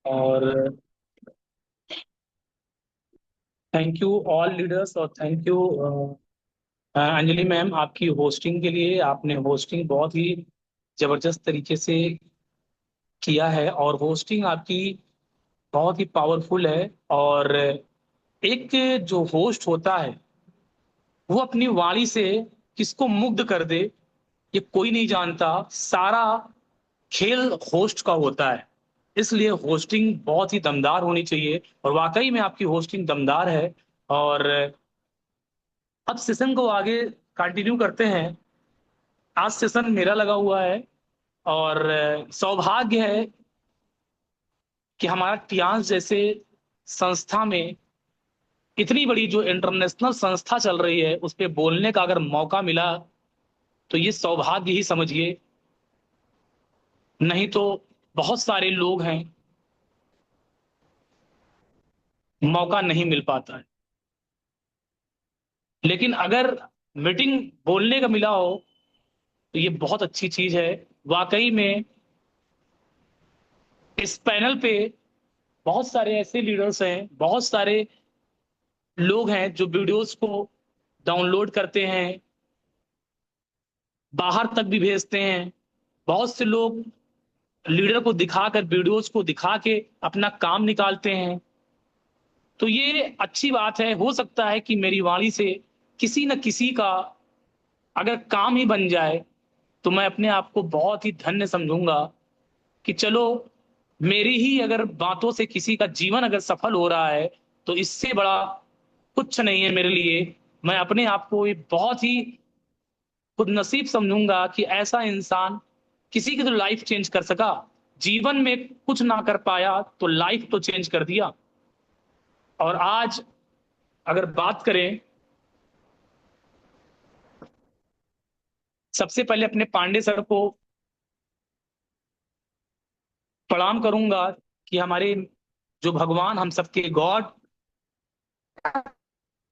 और thank you all leaders, और thank you Anjali ma'am, आपकी होस्टिंग के लिए। आपने होस्टिंग बहुत ही जबरदस्त तरीके से किया है, और होस्टिंग आपकी बहुत ही पावरफुल है। और एक जो होस्ट होता है वो अपनी वाणी से किसको मुग्ध कर दे, ये कोई नहीं जानता। सारा खेल होस्ट का होता है। इसलिए होस्टिंग बहुत ही दमदार होनी चाहिए, और वाकई में आपकी होस्टिंग दमदार है। और अब सेशन को आगे कंटिन्यू करते हैं। आज सेशन मेरा लगा हुआ है, और सौभाग्य है कि हमारा टियांस जैसे संस्था में इतनी बड़ी जो इंटरनेशनल संस्था चल रही है उस पे बोलने का अगर मौका मिला, तो ये सौभाग्य ही समझिए। नहीं तो बहुत सारे लोग हैं, मौका नहीं मिल पाता है। लेकिन अगर मीटिंग बोलने का मिला हो तो ये बहुत अच्छी चीज है। वाकई में इस पैनल पे बहुत सारे ऐसे लीडर्स हैं, बहुत सारे लोग हैं जो वीडियोस को डाउनलोड करते हैं, बाहर तक भी भेजते हैं। बहुत से लोग लीडर को दिखाकर, वीडियोस को दिखा के अपना काम निकालते हैं। तो ये अच्छी बात है। हो सकता है कि मेरी वाणी से किसी न किसी का अगर काम ही बन जाए, तो मैं अपने आप को बहुत ही धन्य समझूंगा कि चलो, मेरी ही अगर बातों से किसी का जीवन अगर सफल हो रहा है, तो इससे बड़ा कुछ नहीं है मेरे लिए। मैं अपने आप को ये बहुत ही खुद नसीब समझूंगा कि ऐसा इंसान किसी की तो लाइफ चेंज कर सका। जीवन में कुछ ना कर पाया तो लाइफ तो चेंज कर दिया। और आज अगर बात करें, सबसे पहले अपने पांडे सर को प्रणाम करूंगा कि हमारे जो भगवान, हम सबके गॉड,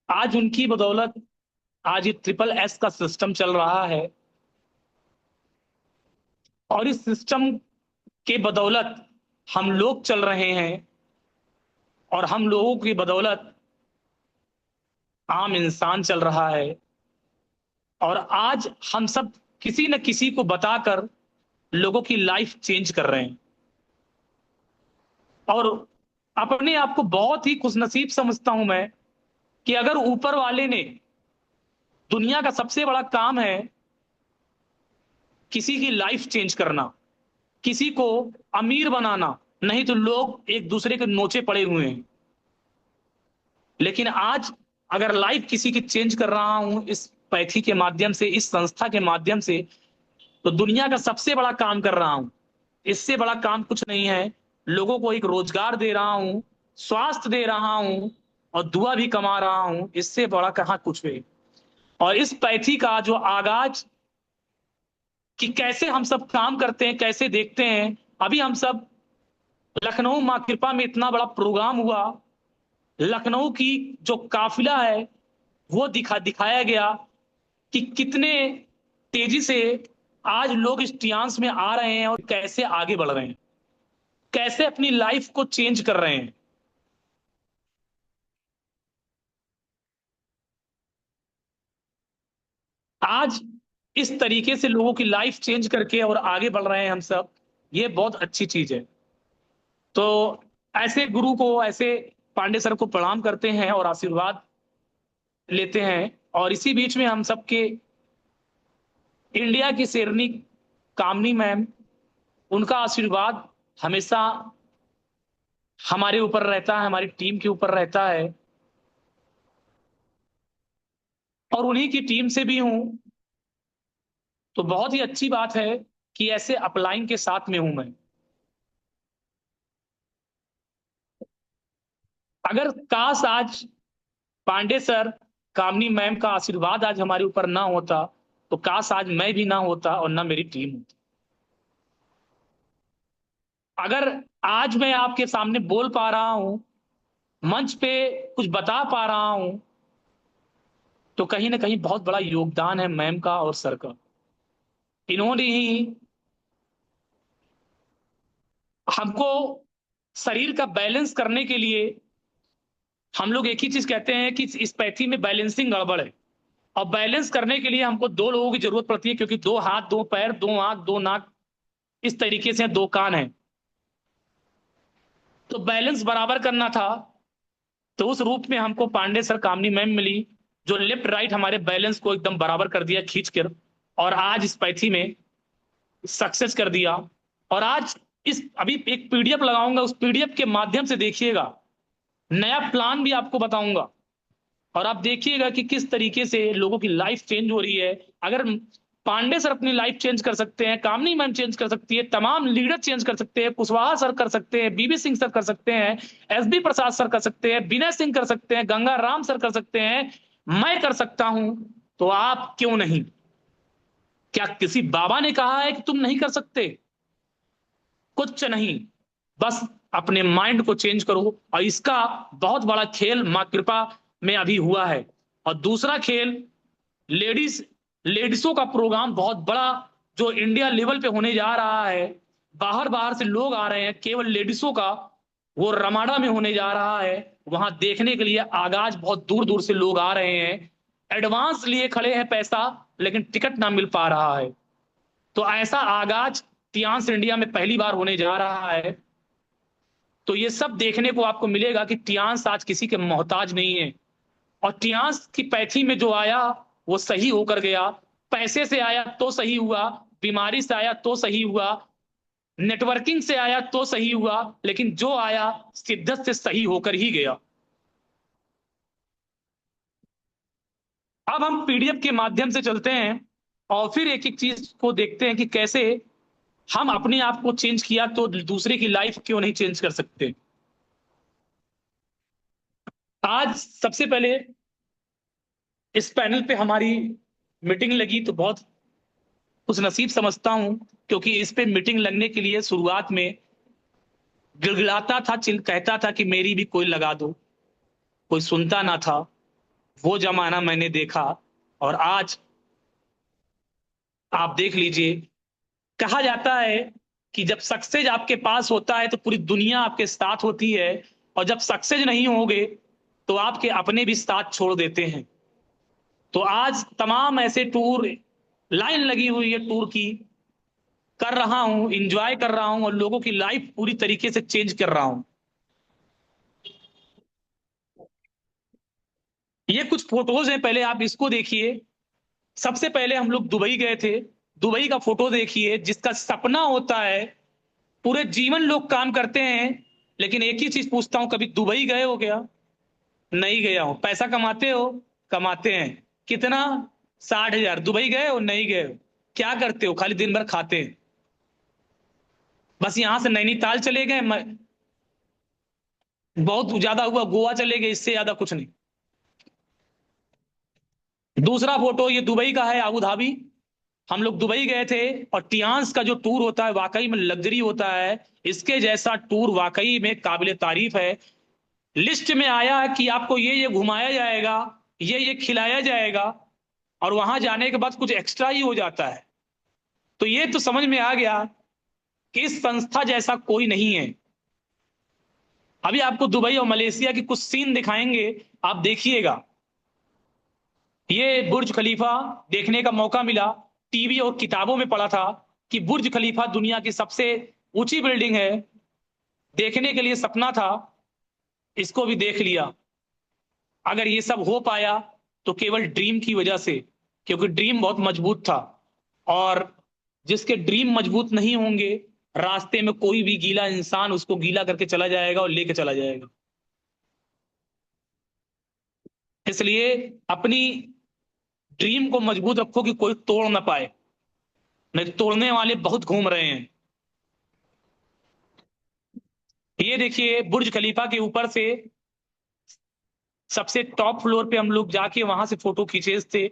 आज उनकी बदौलत आज ये ट्रिपल एस का सिस्टम चल रहा है। और इस सिस्टम के बदौलत हम लोग चल रहे हैं, और हम लोगों की बदौलत आम इंसान चल रहा है। और आज हम सब किसी न किसी को बताकर लोगों की लाइफ चेंज कर रहे हैं। और अपने आप को बहुत ही खुशनसीब समझता हूं मैं कि अगर ऊपर वाले ने, दुनिया का सबसे बड़ा काम है किसी की लाइफ चेंज करना, किसी को अमीर बनाना। नहीं तो लोग एक दूसरे के नोचे पड़े हुए हैं। लेकिन आज अगर लाइफ किसी की चेंज कर रहा हूं इस पैथी के माध्यम से, इस संस्था के माध्यम से, तो दुनिया का सबसे बड़ा काम कर रहा हूं। इससे बड़ा काम कुछ नहीं है। लोगों को एक रोजगार दे रहा हूं, स्वास्थ्य दे रहा हूं, और दुआ भी कमा रहा हूं। इससे बड़ा कहाँ कुछ है। और इस पैथी का जो आगाज कि कैसे हम सब काम करते हैं, कैसे देखते हैं, अभी हम सब लखनऊ मां कृपा में इतना बड़ा प्रोग्राम हुआ। लखनऊ की जो काफिला है वो दिखाया गया कि कितने तेजी से आज लोग इस टियांस में आ रहे हैं, और कैसे आगे बढ़ रहे हैं, कैसे अपनी लाइफ को चेंज कर रहे हैं। आज इस तरीके से लोगों की लाइफ चेंज करके और आगे बढ़ रहे हैं हम सब, ये बहुत अच्छी चीज है। तो ऐसे गुरु को, ऐसे पांडे सर को प्रणाम करते हैं और आशीर्वाद लेते हैं। और इसी बीच में हम सबके इंडिया की शेरनी कामनी मैम, उनका आशीर्वाद हमेशा हमारे ऊपर रहता है, हमारी टीम के ऊपर रहता है। और उन्हीं की टीम से भी हूं, तो बहुत ही अच्छी बात है कि ऐसे अपलाइन के साथ में हूं मैं। अगर काश आज पांडे सर, कामनी मैम का आशीर्वाद आज हमारे ऊपर ना होता, तो काश आज मैं भी ना होता और ना मेरी टीम होती। अगर आज मैं आपके सामने बोल पा रहा हूं, मंच पे कुछ बता पा रहा हूं, तो कहीं ना कहीं बहुत बड़ा योगदान है मैम का और सर का। इन्होंने ही हमको शरीर का बैलेंस करने के लिए हम लोग एक ही चीज कहते हैं कि इस पैथी में बैलेंसिंग गड़बड़ है। और बैलेंस करने के लिए हमको दो लोगों की जरूरत पड़ती है, क्योंकि दो हाथ, दो पैर, दो आंख, दो नाक, इस तरीके से दो कान है। तो बैलेंस बराबर करना था, तो उस रूप में हमको पांडे सर, कामनी मैम मिली, जो लेफ्ट राइट हमारे बैलेंस को एकदम बराबर कर दिया खींच कर, और आज इस पैथी में सक्सेस कर दिया। और आज इस अभी एक पीडीएफ लगाऊंगा, उस पीडीएफ के माध्यम से देखिएगा, नया प्लान भी आपको बताऊंगा, और आप देखिएगा कि किस तरीके से लोगों की लाइफ चेंज हो रही है। अगर पांडे सर अपनी लाइफ चेंज कर सकते हैं, कामनी मैम चेंज कर सकती है, तमाम लीडर चेंज कर सकते हैं, कुशवाहा सर कर सकते हैं, बीबी सिंह सर कर सकते हैं, एसबी प्रसाद सर कर सकते हैं, विनय सिंह कर सकते हैं, गंगा राम सर कर सकते हैं, मैं कर सकता हूं, तो आप क्यों नहीं? क्या किसी बाबा ने कहा है कि तुम नहीं कर सकते? कुछ नहीं, बस अपने माइंड को चेंज करो। और इसका बहुत बड़ा खेल मां कृपा में अभी हुआ है। और दूसरा खेल, लेडीज लेडीजों का प्रोग्राम बहुत बड़ा जो इंडिया लेवल पे होने जा रहा है, बाहर बाहर से लोग आ रहे हैं, केवल लेडीजों का, वो रमाडा में होने जा रहा है। वहां देखने के लिए आगाज बहुत दूर दूर से लोग आ रहे हैं, एडवांस लिए खड़े हैं पैसा, लेकिन टिकट ना मिल पा रहा है। तो ऐसा आगाज टियांस इंडिया में पहली बार होने जा रहा है। तो ये सब देखने को आपको मिलेगा कि टियांस आज किसी के मोहताज नहीं है। और टियांस की पैथी में जो आया वो सही होकर गया। पैसे से आया तो सही हुआ, बीमारी से आया तो सही हुआ, नेटवर्किंग से आया तो सही हुआ, लेकिन जो आया शिद्दत से सही होकर ही गया। अब हम पीडीएफ के माध्यम से चलते हैं और फिर एक एक चीज को देखते हैं कि कैसे हम अपने आप को चेंज किया तो दूसरे की लाइफ क्यों नहीं चेंज कर सकते। आज सबसे पहले इस पैनल पे हमारी मीटिंग लगी तो बहुत खुश नसीब समझता हूं, क्योंकि इस पे मीटिंग लगने के लिए शुरुआत में गिड़गिड़ाता था, चिल कहता था कि मेरी भी कोई लगा दो, कोई सुनता ना था। वो जमाना मैंने देखा, और आज आप देख लीजिए। कहा जाता है कि जब सक्सेस आपके पास होता है तो पूरी दुनिया आपके साथ होती है, और जब सक्सेस नहीं होगे तो आपके अपने भी साथ छोड़ देते हैं। तो आज तमाम ऐसे टूर, लाइन लगी हुई है टूर की, कर रहा हूं, इंजॉय कर रहा हूं, और लोगों की लाइफ पूरी तरीके से चेंज कर रहा हूं। ये कुछ फोटोज हैं, पहले आप इसको देखिए। सबसे पहले हम लोग दुबई गए थे। दुबई का फोटो देखिए, जिसका सपना होता है, पूरे जीवन लोग काम करते हैं, लेकिन एक ही चीज पूछता हूं, कभी दुबई गए हो क्या? नहीं गया हूं। पैसा कमाते हो? कमाते हैं। कितना? 60,000। दुबई गए हो? नहीं गए हो। क्या करते हो? खाली दिन भर खाते हैं। बस यहां से नैनीताल चले गए, बहुत ज्यादा हुआ गोवा चले गए, इससे ज्यादा कुछ नहीं। दूसरा फोटो ये दुबई का है, अबू धाबी। हम लोग दुबई गए थे, और टियांस का जो टूर होता है वाकई में लग्जरी होता है। इसके जैसा टूर वाकई में काबिले तारीफ है। लिस्ट में आया है कि आपको ये घुमाया जाएगा, ये खिलाया जाएगा, और वहां जाने के बाद कुछ एक्स्ट्रा ही हो जाता है। तो ये तो समझ में आ गया कि इस संस्था जैसा कोई नहीं है। अभी आपको दुबई और मलेशिया की कुछ सीन दिखाएंगे, आप देखिएगा। ये बुर्ज खलीफा देखने का मौका मिला। टीवी और किताबों में पढ़ा था कि बुर्ज खलीफा दुनिया की सबसे ऊंची बिल्डिंग है। देखने के लिए सपना था, इसको भी देख लिया। अगर ये सब हो पाया तो केवल ड्रीम की वजह से, क्योंकि ड्रीम बहुत मजबूत था। और जिसके ड्रीम मजबूत नहीं होंगे, रास्ते में कोई भी गीला इंसान उसको गीला करके चला जाएगा और लेके चला जाएगा। इसलिए अपनी ड्रीम को मजबूत रखो कि कोई तोड़ ना पाए, नहीं तो तोड़ने वाले बहुत घूम रहे हैं। ये देखिए बुर्ज खलीफा के ऊपर से, सबसे टॉप फ्लोर पे हम लोग जाके वहां से फोटो खींचे थे।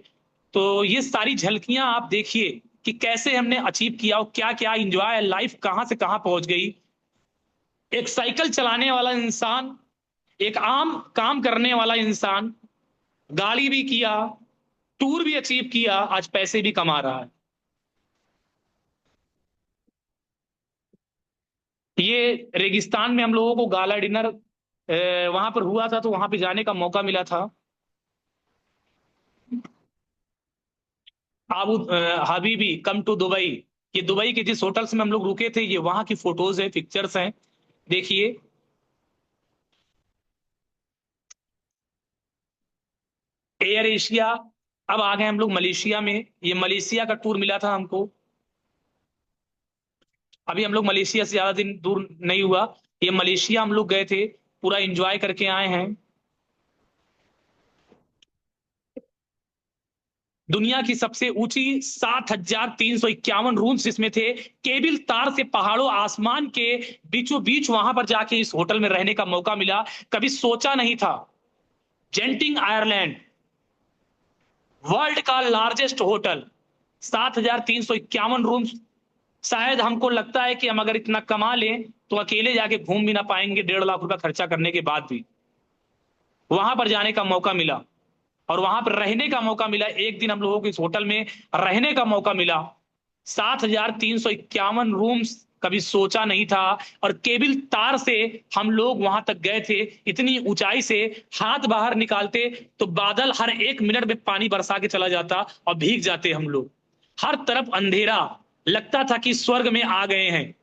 तो ये सारी झलकियां आप देखिए कि कैसे हमने अचीव किया और क्या क्या इंजॉय, लाइफ कहां से कहां पहुंच गई। एक साइकिल चलाने वाला इंसान, एक आम काम करने वाला इंसान, गाड़ी भी किया, टूर भी अचीव किया, आज पैसे भी कमा रहा है। ये रेगिस्तान में हम लोगों को गाला डिनर वहां पर हुआ था, तो वहां पे जाने का मौका मिला था। आबू हबीबी कम टू दुबई, ये दुबई के जिस होटल्स में हम लोग रुके थे, ये वहां की फोटोज है, पिक्चर्स हैं, देखिए। Air Asia. अब आ गए हम लोग मलेशिया में, ये मलेशिया का टूर मिला था हमको। अभी हम लोग मलेशिया से ज्यादा दिन दूर नहीं हुआ, ये मलेशिया हम लोग गए थे, पूरा एंजॉय करके आए हैं। दुनिया की सबसे ऊंची 7,351 रूम्स इसमें थे, केबल तार से पहाड़ों आसमान के बीचों बीच वहां पर जाके इस होटल में रहने का मौका मिला, कभी सोचा नहीं था। जेंटिंग आयरलैंड, वर्ल्ड का लार्जेस्ट होटल, 7,351 रूम्स। शायद हमको लगता है कि हम अगर इतना कमा लें तो अकेले जाके घूम भी ना पाएंगे, 1.5 लाख रुपया खर्चा करने के बाद भी। वहां पर जाने का मौका मिला और वहां पर रहने का मौका मिला, एक दिन हम लोगों को इस होटल में रहने का मौका मिला। 7,351 रूम्स, कभी सोचा नहीं था। और केबल तार से हम लोग वहां तक गए थे, इतनी ऊंचाई से हाथ बाहर निकालते तो बादल हर 1 मिनट में पानी बरसा के चला जाता और भीग जाते हम लोग। हर तरफ अंधेरा, लगता था कि स्वर्ग में आ गए हैं।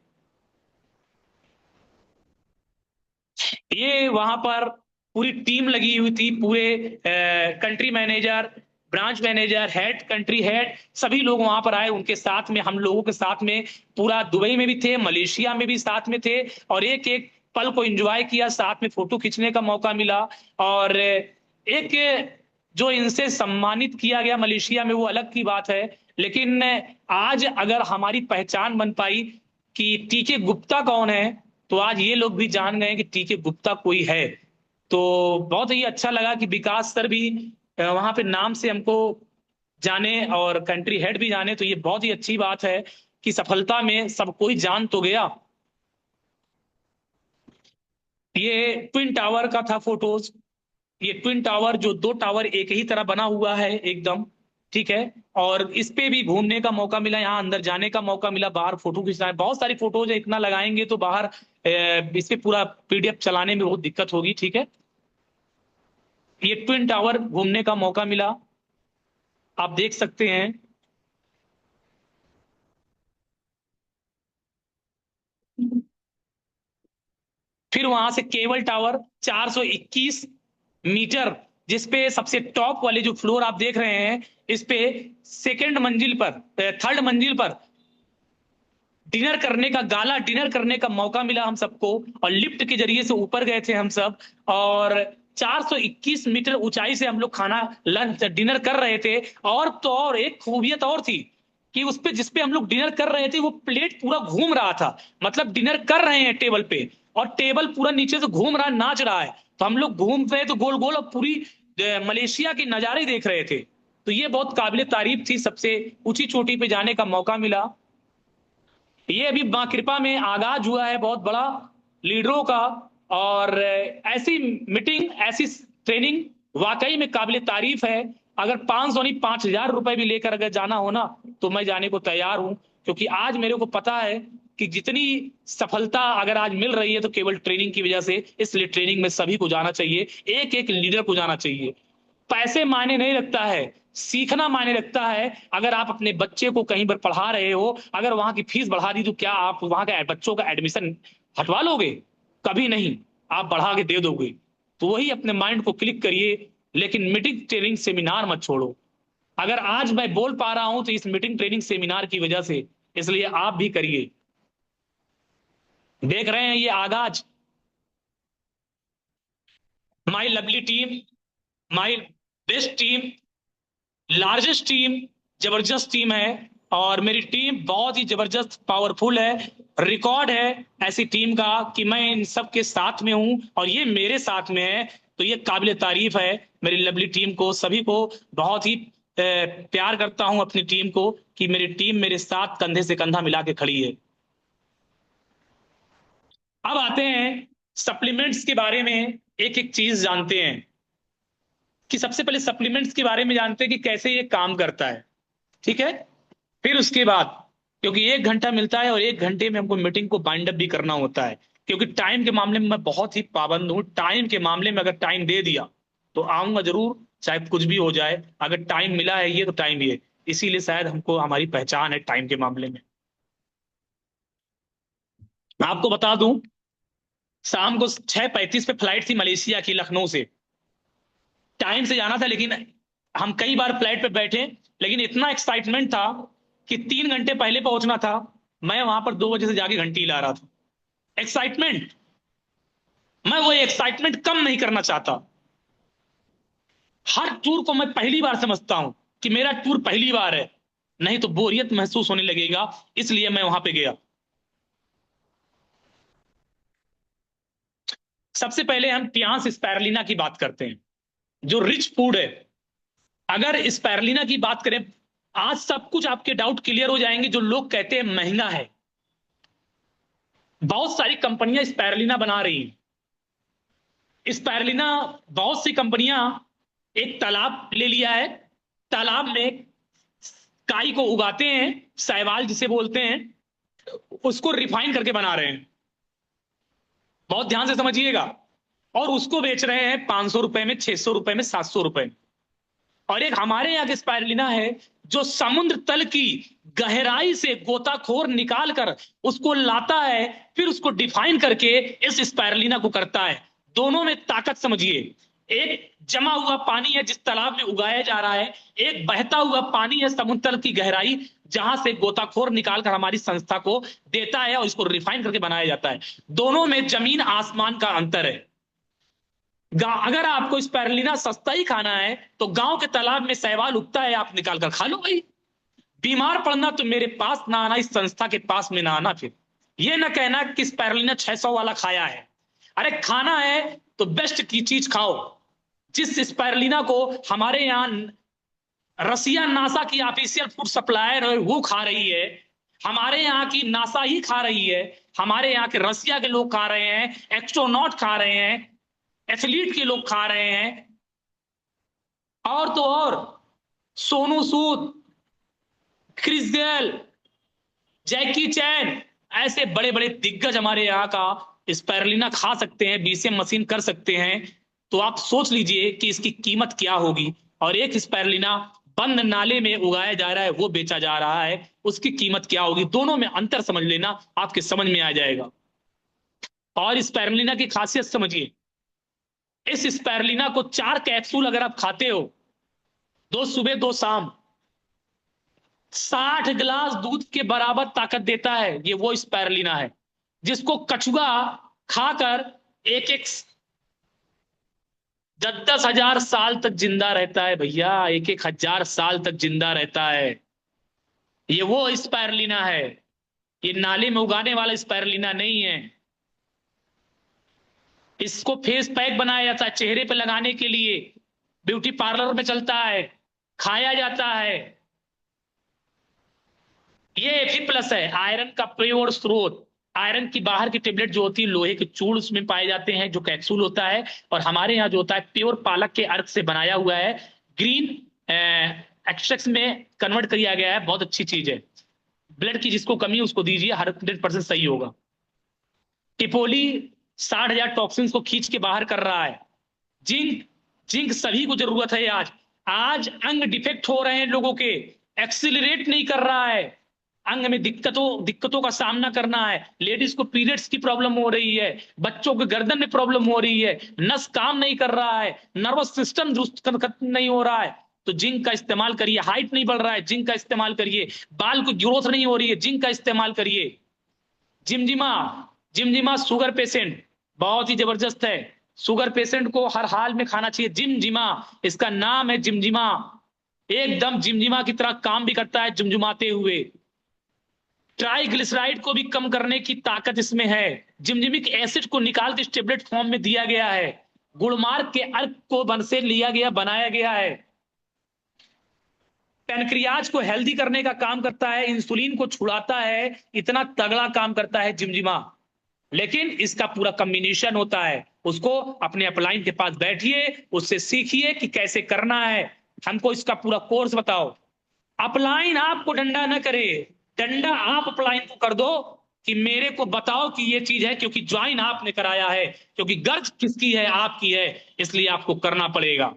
ये वहां पर पूरी टीम लगी हुई थी, पूरे country manager, branch manager, head, country head, सभी लोग वहां पर आए, उनके साथ में हम लोगों के साथ में पूरा दुबई में भी थे, मलेशिया में भी साथ में थे, और एक एक पल को एंजॉय किया, साथ में फोटो खींचने का मौका मिला। और एक जो इनसे सम्मानित किया गया मलेशिया में, वो अलग की बात है, लेकिन आज अगर हमारी पहचान बन पाई कि टीके गुप्ता कौन है, तो आज ये लोग भी जान गए कि टीके गुप्ता कोई है। तो बहुत ही अच्छा लगा कि विकास सर भी वहां पे नाम से हमको जाने और कंट्री हेड भी जाने, तो ये बहुत ही अच्छी बात है कि सफलता में सब कोई जान तो गया। ये ट्विन टावर का था फोटोज, ये ट्विन टावर, जो दो टावर एक ही तरह बना हुआ है एकदम, ठीक है। और इस पे भी घूमने का मौका मिला, यहाँ अंदर जाने का मौका मिला, बाहर फोटो खींचना है, बहुत सारी फोटोज है, इतना लगाएंगे तो बाहर इस पे पूरा पीडीएफ चलाने में बहुत दिक्कत होगी, ठीक है। ये ट्विन टावर घूमने का मौका मिला, आप देख सकते हैं। फिर वहां से केबल टावर, 421 मीटर, जिसपे सबसे टॉप वाले जो फ्लोर आप देख रहे हैं, इस पे सेकेंड मंजिल पर, थर्ड मंजिल पर डिनर करने का, गाला डिनर करने का मौका मिला हम सबको, और लिफ्ट के जरिए से ऊपर गए थे हम सब। और 421 मीटर ऊंचाई से हम लोग खाना, लंच, डिनर कर रहे थे। और तो और एक खूबियत और थी कि उस पे, जिस पे हम लोग डिनर कर रहे थे, वो प्लेट पूरा घूम रहा था, मतलब डिनर कर रहे हैं टेबल पे, और टेबल पूरा नीचे से घूम रहा, नाच रहा है, तो हम लोग घूम रहे तो गोल गोल, और पूरी मलेशिया के नजारे देख रहे थे। तो ये बहुत काबिल तारीफ थी, सबसे ऊंची चोटी पे जाने का मौका मिला। ये अभी मां कृपा में आगाज हुआ है बहुत बड़ा लीडरों का, और ऐसी मीटिंग, ऐसी ट्रेनिंग वाकई में काबिल तारीफ है। अगर 500 नहीं, 5,000 रुपए भी लेकर अगर जाना हो ना, तो मैं जाने को तैयार हूं, क्योंकि आज मेरे को पता है कि जितनी सफलता अगर आज मिल रही है तो केवल ट्रेनिंग की वजह से, इसलिए ट्रेनिंग में सभी को जाना चाहिए, एक एक लीडर को जाना चाहिए। पैसे मायने नहीं रखता है, सीखना मायने रखता है। अगर आप अपने बच्चे को कहीं पर पढ़ा रहे हो, अगर वहां की फीस बढ़ा दी, तो क्या आप वहां के बच्चों का एडमिशन हटवा लोगे? कभी नहीं, आप बढ़ा के दे दोगे। तो वही अपने माइंड को क्लिक करिए, लेकिन मीटिंग ट्रेनिंग सेमिनार मत छोड़ो। अगर आज मैं बोल पा रहा हूं तो इस मीटिंग ट्रेनिंग सेमिनार की वजह से, इसलिए आप भी करिए। देख रहे हैं ये आगाज, my lovely team, my best team, largest team, जबरदस्त टीम है। और मेरी टीम बहुत ही जबरदस्त पावरफुल है, रिकॉर्ड है ऐसी टीम का कि मैं इन सब के साथ में हूं और ये मेरे साथ में है। तो ये काबिल तारीफ है मेरी लवली टीम को, सभी को बहुत ही प्यार करता हूं अपनी टीम को, कि मेरी टीम मेरे साथ कंधे से कंधा मिला के खड़ी है। अब आते हैं सप्लीमेंट्स के बारे में, एक एक चीज जानते हैं। कि सबसे पहले सप्लीमेंट्स के बारे में जानते हैं कि कैसे ये काम करता है, ठीक है। फिर उसके बाद क्योंकि 1 घंटा मिलता है और 1 घंटे में हमको मीटिंग को बाइंड अप भी करना होता है। क्योंकि टाइम के मामले में मैं बहुत ही पाबंद हूँ। टाइम के मामले में अगर टाइम दे दिया तो आऊंगा जरूर, चाहे कुछ भी हो जाए। अगर टाइम मिला है ये तो टाइम ही है। इसीलिए शायद हमको हमारी पहचान है टाइम के मामले में। आपको बता दूं, शाम को 6:35 पे फ्लाइट थी मलेशिया की, लखनऊ से। टाइम से जाना था, लेकिन हम कई बार फ्लाइट पे बैठे, लेकिन इतना एक्साइटमेंट था कि 3 घंटे पहले पहुंचना था। मैं वहां पर 2 बजे से जाके घंटी ला रहा था। एक्साइटमेंट, मैं वो एक्साइटमेंट कम नहीं करना चाहता। हर टूर को मैं पहली बार समझता हूं कि मेरा टूर पहली बार है, नहीं तो बोरियत महसूस होने लगेगा। इसलिए मैं वहां पे गया। सबसे पहले हम टियांस स्पैरलिना की बात करते हैं, जो रिच फूड है। अगर स्पैरलिना की बात करें, आज सब कुछ आपके डाउट क्लियर हो जाएंगे। जो लोग कहते हैं महंगा है, बहुत सारी कंपनियां स्पैरलिना बना रही हैं। स्पैरलिना, बहुत सी कंपनियां एक तालाब ले लिया है, तालाब में काई को उगाते हैं, शैवाल जिसे बोलते हैं, उसको रिफाइन करके बना रहे हैं। बहुत ध्यान से समझिएगा। और उसको बेच रहे हैं 500 रुपए में, 600 रुपए में, 700 रुपए में। और एक हमारे यहाँ की स्पायरुलिना है, जो समुद्र तल की गहराई से गोताखोर निकाल कर उसको लाता है, फिर उसको डिफाइन करके इस स्पायरुलिना को करता है। दोनों में ताकत समझिए। एक जमा हुआ पानी है जिस तालाब में उगाया जा रहा है, एक बहता हुआ पानी है समुद्र तल की गहराई, जहां से गोताखोर निकालकर हमारी संस्था को देता है और इसको रिफाइन करके बनाया जाता है। दोनों में जमीन आसमान का अंतर है। अगर आपको स्पैरुलिना सस्ता ही खाना है तो गांव के तालाब में शैवाल उगता है, आप निकाल कर खा लो भाई। बीमार पड़ना तो मेरे पास ना आना, इस संस्था के पास में ना आना। फिर ये ना कहना कि स्पैरुलिना 600 वाला खाया है। अरे खाना है तो बेस्ट की चीज खाओ। जिस स्पैरुलिना को हमारे यहाँ रसिया नासा की ऑफिशियल फूड सप्लायर है वो खा रही है, हमारे यहाँ की नासा ही खा रही है, हमारे यहाँ के रसिया के लोग खा रहे हैं, एस्ट्रोनॉट खा रहे हैं, एथलीट के लोग खा रहे हैं, और तो और सोनू सूद, क्रिस गेल, जैकी चैन, ऐसे बड़े बड़े दिग्गज हमारे यहाँ का स्पैरुलिना खा सकते हैं, बीसीएम मशीन कर सकते हैं। तो आप सोच लीजिए कि इसकी कीमत क्या होगी। और एक स्पैरुलिना बंद नाले में उगाया जा रहा है, वो बेचा जा रहा है, उसकी कीमत क्या होगी। दोनों में अंतर समझ लेना, आपके समझ में आ जाएगा। और स्पैरुलिना की खासियत समझिए। इस स्पैरुलिना को 4 कैप्सूल अगर आप खाते हो, 2 सुबह 2 शाम, 60 गिलास दूध के बराबर ताकत देता है। ये वो स्पैरुलिना है जिसको कछुआ खाकर एक एक 10-10 हजार साल तक जिंदा रहता है भैया, 1-1 हजार साल तक जिंदा रहता है। ये वो स्पैरुलिना है, ये नाले में उगाने वाला स्पैरुलिना नहीं है। इसको फेस पैक बनाया जाता है चेहरे पे लगाने के लिए, ब्यूटी पार्लर में चलता है, खाया जाता है। ये Fe+ है, आयरन का प्योर स्रोत। आयरन की बाहर की टेबलेट जो होती है, लोहे के चूड़ उसमें पाए जाते हैं, जो कैप्सूल होता है। और हमारे यहाँ जो होता है प्योर पालक के अर्क से बनाया हुआ है, ग्रीन एक्सट्रैक्ट में कन्वर्ट किया गया है। बहुत अच्छी चीज है। ब्लड की जिसको कमी है उसको दीजिए, 100% सही होगा। टिपोली 60 हजार टॉक्सिन्स को खींच के बाहर कर रहा है। जिंक, जिंक सभी को जरूरत है। आज आज अंग डिफेक्ट हो रहे हैं लोगों के, एक्सिलरेट नहीं कर रहा है, अंग में दिक्कतों दिक्कतों का सामना करना है। लेडीज को पीरियड्स की प्रॉब्लम हो रही है, बच्चों को गर्दन में प्रॉब्लम हो रही है, नस काम नहीं कर रहा है, नर्वस सिस्टम दुरुस्त नहीं हो रहा है, तो जिंक का इस्तेमाल करिए। हाइट नहीं बढ़ रहा है, जिंक का इस्तेमाल करिए। बाल को ग्रोथ नहीं हो रही है, जिंक का इस्तेमाल करिए। जिमजिमा, जिमजिमा शुगर पेशेंट बहुत ही जबरदस्त है। शुगर पेशेंट को हर हाल में खाना चाहिए जिमजिमा। इसका नाम है जिमजिमा। एकदम जिमजिमा की तरह काम भी करता है जुमजुमाते हुए। ट्राइग्लिसराइड को भी कम करने की ताकत इसमें है। जिमजिमिक एसिड को निकाल के टेबलेट फॉर्म में दिया गया है। गुड़मार्ग के अर्क को बन से लिया गया, बनाया गया है। पैनक्रियाज को हेल्दी करने का काम करता है, इंसुलिन को छुड़ाता है, इतना तगड़ा काम करता है जिमजिमा। लेकिन इसका पूरा कॉम्बिनेशन होता है। उसको अपने अपलाइन के पास बैठिए, उससे सीखिए कि कैसे करना है। हमको इसका पूरा कोर्स बताओ। अपलाइन आपको डंडा न करे, डंडा आप अपलाइन को कर दो कि मेरे को बताओ कि ये चीज है, क्योंकि ज्वाइन आपने कराया है, क्योंकि गर्ज किसकी है, आपकी है, इसलिए आपको करना पड़ेगा।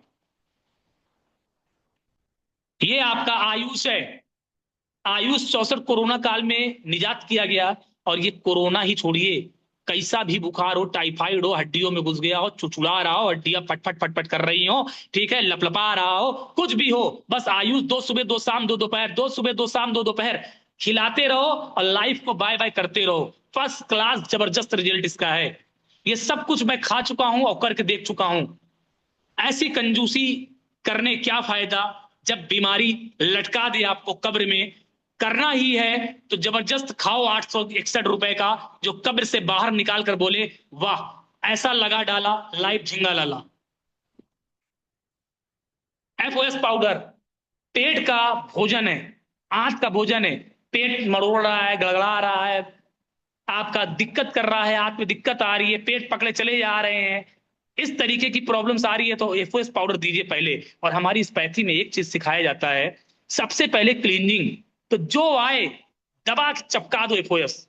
ये आपका आयुष है। आयुष 64 कोरोना काल में निजात किया गया। और ये कोरोना ही छोड़िए, कैसा भी बुखार हो, टाइफाइड हो, हड्डियों में घुस गया हो, चुचुड़ा रहा हो, हड्डियां फटफट फटफट कर रही हो, ठीक है, लपलपा रहा हो, कुछ भी हो, बस आयुष 2 सुबह 2 शाम 2 दोपहर, 2 सुबह 2 शाम 2 दोपहर खिलाते रहो और लाइफ को बाय बाय करते रहो। फर्स्ट क्लास जबरदस्त रिजल्ट इसका है। ये सब कुछ मैं खा चुका हूं और करके देख चुका हूं। ऐसी कंजूसी करने क्या फायदा, जब बीमारी लटका दे आपको कब्र में। करना ही है तो जबरदस्त खाओ 861 रुपए का, जो कब्र से बाहर निकाल कर बोले वाह ऐसा लगा डाला लाइफ झिंगा लाला। एफओएस पाउडर पेट का भोजन है, आंत का भोजन है। पेट मरोड़ रहा है, गड़गड़ा रहा है, आपका दिक्कत कर रहा है, आंत में दिक्कत आ रही है, पेट पकड़े चले जा रहे हैं, इस तरीके की प्रॉब्लम्स आ रही है, तो एफओएस पाउडर दीजिए पहले। और हमारी स्पैथी में एक चीज सिखाया जाता है, सबसे पहले क्लीनिंग। तो जो आए दबा के चपका दो एफओएस,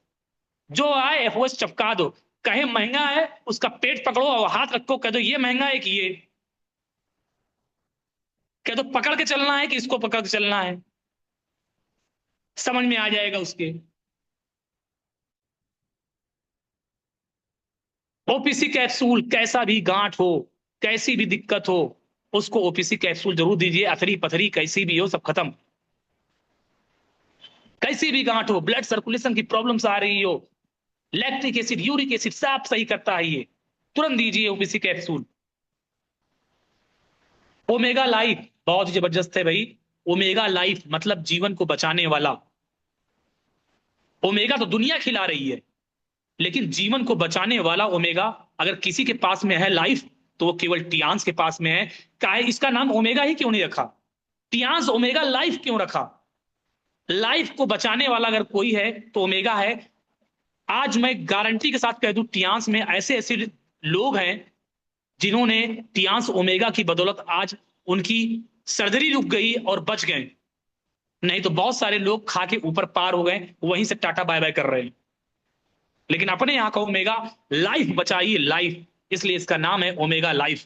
जो आए एफओएस चपका दो। कहे महंगा है, उसका पेट पकड़ो और हाथ रखो, कह दो ये महंगा है कि ये, कह दो पकड़ के चलना है कि इसको पकड़ के चलना है, समझ में आ जाएगा उसके। ओपीसी कैप्सूल, कैसा भी गांठ हो, कैसी भी दिक्कत हो, उसको ओपीसी कैप्सूल जरूर दीजिए। अथरी पथरी कैसी भी हो सब खत्म। कैसी भी गांठ हो, ब्लड सर्कुलेशन की प्रॉब्लम्स आ रही हो, लैक्टिक एसिड यूरिक एसिड सब सही करता है ये, तुरंत दीजिए ओपीसी कैप्सूल। ओमेगा लाइफ बहुत ही जबरदस्त है भाई। ओमेगा लाइफ मतलब जीवन को बचाने वाला। ओमेगा तो दुनिया खिला रही है, लेकिन जीवन को बचाने वाला ओमेगा अगर किसी के पास में है लाइफ, तो वो केवल टियान्स के पास में है। काहे इसका नाम ओमेगा ही क्यों नहीं रखा, टियान्स ओमेगा लाइफ क्यों रखा। लाइफ को बचाने वाला अगर कोई है तो ओमेगा है। आज मैं गारंटी के साथ कह दूं, टियान्स में ऐसे ऐसे लोग हैं जिन्होंने टियान्स ओमेगा की बदौलत आज उनकी सर्जरी रुक गई और बच गए। नहीं तो बहुत सारे लोग खा के ऊपर पार हो गए, वहीं से टाटा बाय बाय कर रहे हैं। लेकिन अपने यहां का ओमेगा लाइफ बचाइए, लाइफ, इसलिए इसका नाम है ओमेगा लाइफ।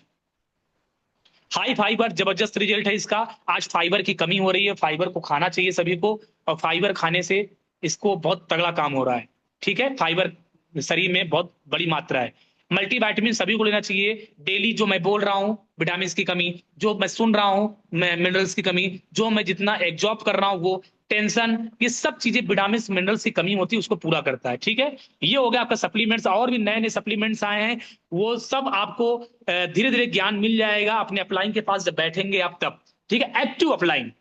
हाई फाइबर जबरदस्त रिजल्ट है इसका। आज फाइबर की कमी हो रही है, फाइबर को खाना चाहिए सभी को, और फाइबर खाने से इसको बहुत तगड़ा काम हो रहा है। ठीक है, फाइबर शरीर में बहुत बड़ी मात्रा है। मल्टीविटामिन सभी को लेना चाहिए डेली। जो मैं बोल रहा हूं विटामिन की कमी, जो मैं सुन रहा हूं मैं मिनरल्स की कमी, जो मैं जितना एब्जॉर्ब कर रहा हूं वो टेंशन, ये सब चीजें विटामिन मिनरल्स की कमी होती है उसको पूरा करता है। ठीक है, ये हो गया आपका सप्लीमेंट्स। और भी नए नए सप्लीमेंट्स आए हैं, वो सब आपको धीरे धीरे ज्ञान मिल जाएगा अपने अपलाइन के पास जब बैठेंगे आप तब। ठीक है, एक्टिव अपलाइन,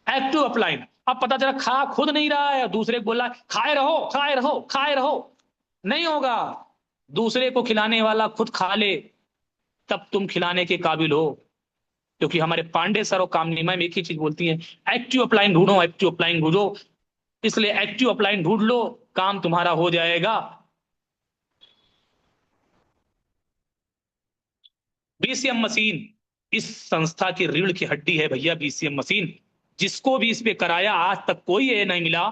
एक्टिव अपलाइन। अब पता चला खा खुद नहीं रहा है, दूसरे को बोला खाए रहो खाए रहो खाए रहो, नहीं होगा। दूसरे को खिलाने वाला खुद खा ले, तब तुम खिलाने के काबिल हो। क्योंकि हमारे पांडे सर और कामनी मैम एक ही चीज बोलती हैं, एक्टिव अपलाइन ढूंढो, एक्टिव अपलाइन ढूंढो। इसलिए एक्टिव अपलाइन ढूंढ लो, काम तुम्हारा हो जाएगा। बीसीएम मशीन इस संस्था की रीढ़ की हड्डी है भैया, बीसीएम मशीन। जिसको भी इस पे कराया आज तक कोई ये नहीं मिला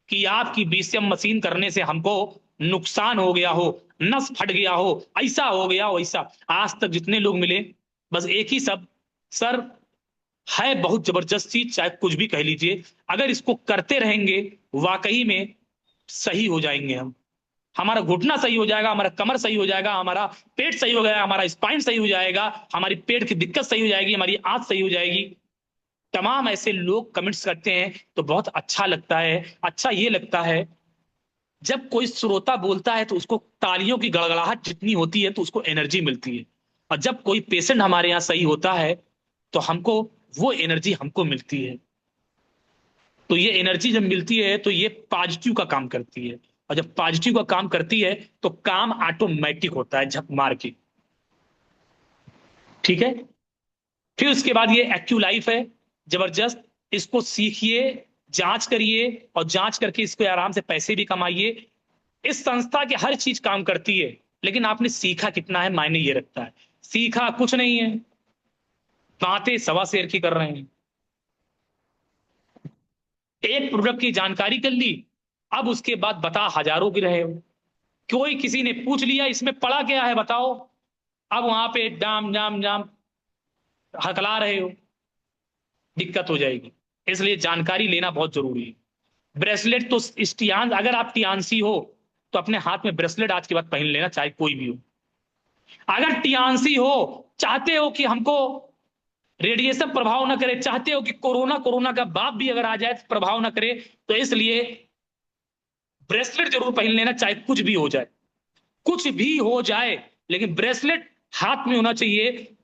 कि आपकी बीसीएम मशीन करने से हमको नुकसान हो गया हो, नस फट गया हो, ऐसा हो गया हो ऐसा। आज तक जितने लोग मिले बस एक ही सब, सर है बहुत जबरदस्त चीज, चाहे कुछ भी कह लीजिए, अगर इसको करते रहेंगे वाकई में सही हो जाएंगे हम। हमारा घुटना सही हो जाएगा, हमारा कमर सही हो जाएगा, हमारा पेट सही हो गया, हमारा स्पाइन सही हो जाएगा, हमारी पेट की दिक्कत सही हो जाएगी, हमारी आंत सही हो जाएगी। तमाम ऐसे लोग कमेंट्स करते हैं तो बहुत अच्छा लगता है। अच्छा ये लगता है जब कोई श्रोता बोलता है तो उसको तालियों की गड़गड़ाहट जितनी होती है तो उसको एनर्जी मिलती है, और जब कोई पेशेंट हमारे यहाँ सही होता है तो हमको वो एनर्जी हमको मिलती है। तो ये एनर्जी जब मिलती है तो ये पॉजिटिव का काम करती है, और जब पॉजिटिव का काम करती है तो काम ऑटोमेटिक होता है झक मार के। ठीक है, फिर उसके बाद ये एक्टिव लाइफ है, जबरदस्त। इसको सीखिए, जांच करिए, और जांच करके इसको आराम से पैसे भी कमाइए। इस संस्था की हर चीज काम करती है, लेकिन आपने सीखा कितना है मायने ये रखता है। सीखा कुछ नहीं है, बातें सवा शेर की कर रहे हैं। एक प्रोडक्ट की जानकारी कर ली, अब उसके बाद बता हजारों की रहे हो। कोई किसी ने पूछ लिया इसमें पड़ा क्या है बताओ, अब वहां पे जाम जाम जाम हकला रहे हो, दिक्कत हो जाएगी। इसलिए जानकारी लेना बहुत जरूरी है। ब्रेसलेट तो इस टियान, अगर आप टियानसी हो तो अपने हाथ में ब्रेसलेट आज के बाद पहन लेना, चाहे कोई भी हो। अगर टियानसी हो, चाहते हो कि हमको रेडिएशन प्रभाव ना करे, चाहते हो कि कोरोना कोरोना का बाप भी अगर आ जाए तो प्रभाव ना करे, तो इसलिए ब्रेसलेट जरूर पहन लेना, चाहे कुछ भी हो जाए। कुछ भी हो जाए, लेकिन ब्रेसलेट हाथ में होना चाहिए।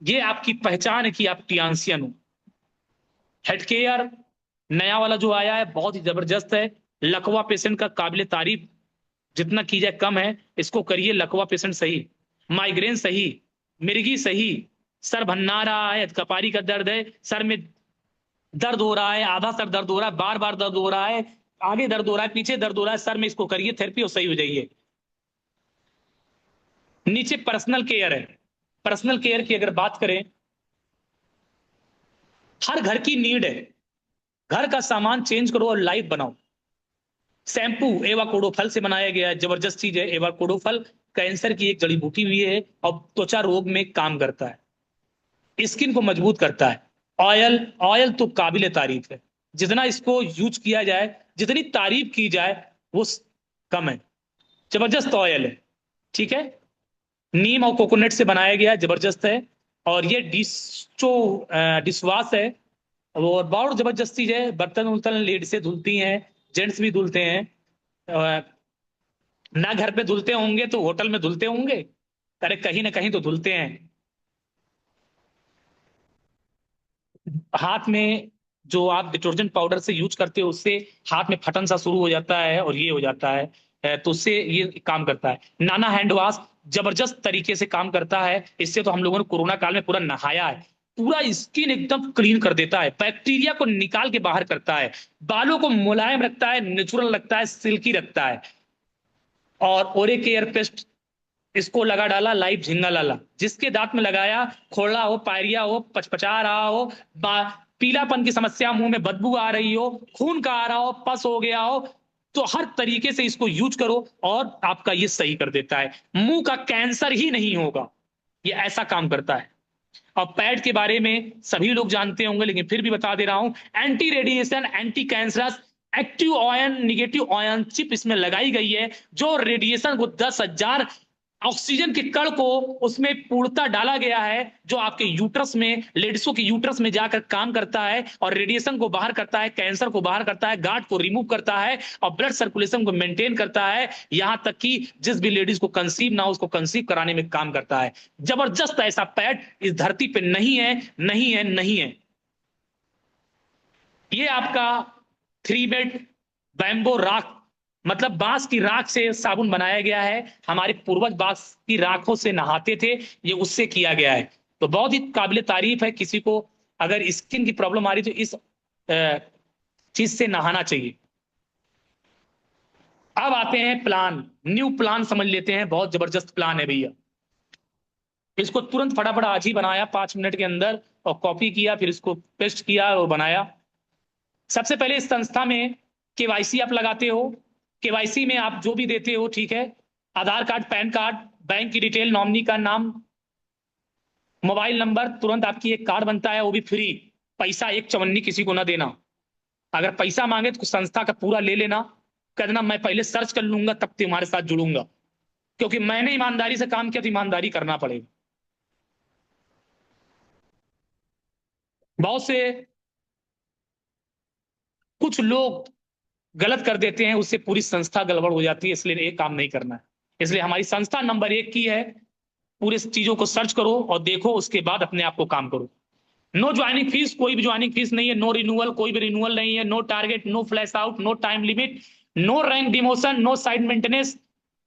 ये आपकी पहचान है कि आप टियानसियन हो। हेड केयर नया वाला जो आया है बहुत ही जबरदस्त है। लकवा पेशेंट का काबिल तारीफ, जितना की जाए कम है। इसको करिए, लकवा पेशेंट सही, माइग्रेन सही, मिर्गी सही, सर भन्ना रहा है, कपारी का दर्द है, सर में दर्द हो रहा है, आधा सर दर्द हो रहा है, बार बार दर्द हो रहा है, आगे दर्द हो रहा है, पीछे दर्द हो रहा है सर में, इसको करिए थेरेपी और सही हो जाइए। नीचे पर्सनल केयर है। पर्सनल केयर की अगर बात करें, हर घर की नीड है, घर का सामान चेंज करो और लाइफ बनाओ। शैम्पू एवाकोडो फल से बनाया गया है, जबरदस्त चीज है। एवाकोडो फल कैंसर की एक जड़ी बूटी भी है और त्वचा रोग में काम करता है, स्किन को मजबूत करता है। ऑयल, ऑयल तो काबिल तारीफ है, जितना इसको यूज किया जाए, जितनी तारीफ की जाए वो कम है। जबरदस्त ऑयल है, ठीक है। नीम और कोकोनट से बनाया गया, जबरदस्त है। और ये डिशवॉश है, और बहुत जबरदस्त चीज है। बर्तन उर्तन लेड से धुलती हैं, जेंट्स भी धुलते हैं। अ, ना घर पे धुलते होंगे तो होटल में धुलते होंगे, अरे कहीं ना कहीं तो धुलते हैं। हाथ में जो आप डिटर्जेंट पाउडर से यूज करते हो, उससे हाथ में फटन सा शुरू हो जाता है और ये हो जाता है, तो उससे ये काम करता है। नाना हैंड वॉश जबरदस्त तरीके से काम करता है। इससे तो हम लोगों ने कोरोना काल में पूरा नहाया है। पूरा स्किन एकदम क्लीन कर देता है, बैक्टीरिया को निकाल के बाहर करता है, बालों को मुलायम रखता है, नेचुरल रखता है, सिल्की रखता है। और ओरे केयर पेस्ट, इसको लगा डाला लाइव झिंगा लाला, जिसके दांत में लगाया, खोला हो, पायरिया हो, पचपचा रहा हो, पीलापन की समस्या, मुंह में बदबू आ रही हो, खून का आ रहा हो, पस हो गया हो, तो हर तरीके से इसको यूज करो और आपका ये सही कर देता है। मुंह का कैंसर ही नहीं होगा, ये ऐसा काम करता है। और पैड के बारे में सभी लोग जानते होंगे, लेकिन फिर भी बता दे रहा हूं। Anti radiation, anti cancerous, active ion, negative ion chip इसमें लगाई गई है, जो रेडिएशन को 10,000 ऑक्सीजन के कण को उसमें पूर्णता डाला गया है, जो आपके यूट्रस में, लेडीजों के यूट्रस में जाकर काम करता है और रेडिएशन को बाहर करता है, कैंसर को बाहर करता है, गांठ को रिमूव करता है और ब्लड सर्कुलेशन को मेंटेन करता है। यहां तक कि जिस भी लेडीज को कंसीव ना हो, उसको कंसीव कराने में काम करता है। जबरदस्त ऐसा पैड इस धरती पे नहीं है, नहीं है, नहीं है। ये आपका 3 बेड बैम्बो राख, मतलब बांस की राख से साबुन बनाया गया है। हमारे पूर्वज बांस की राखों से नहाते थे, ये उससे किया गया है। तो बहुत ही काबिल तारीफ है। किसी को अगर स्किन की प्रॉब्लम आ रही तो इस चीज से नहाना चाहिए। अब आते हैं प्लान, न्यू प्लान समझ लेते हैं। बहुत जबरदस्त प्लान है भैया। इसको तुरंत फटाफट आज ही बनाया 5 मिनट के अंदर, और कॉपी किया, फिर इसको पेस्ट किया और बनाया। सबसे पहले इस संस्था में केवाईसी आप लगाते हो। केवाईसी में आप जो भी देते हो, ठीक है, आधार कार्ड, पैन कार्ड, बैंक की डिटेल, नॉमिनी का नाम, मोबाइल नंबर, तुरंत आपकी एक कार्ड बनता है, वो भी फ्री। पैसा एक चवन्नी किसी को ना देना। अगर पैसा मांगे तो संस्था का पूरा ले लेना, कह देना मैं पहले सर्च कर लूंगा तब तुम्हारे साथ जुड़ूंगा, क्योंकि मैंने ईमानदारी से काम किया तो ईमानदारी करना पड़ेगा। बहुत से कुछ लोग गलत कर देते हैं, उससे पूरी संस्था गड़बड़ हो जाती है, इसलिए ये काम नहीं करना है। इसलिए हमारी संस्था नंबर 1 की है। पूरे चीजों को सर्च करो और देखो, उसके बाद अपने आप को काम करो। नो ज्वाइनिंग फीस, कोई भी ज्वाइनिंग फीस नहीं है। नो रिन्यूअल, कोई भी रिन्यूअल नहीं है। No target, no flash out, no time limit, no rank demotion, no side maintenance.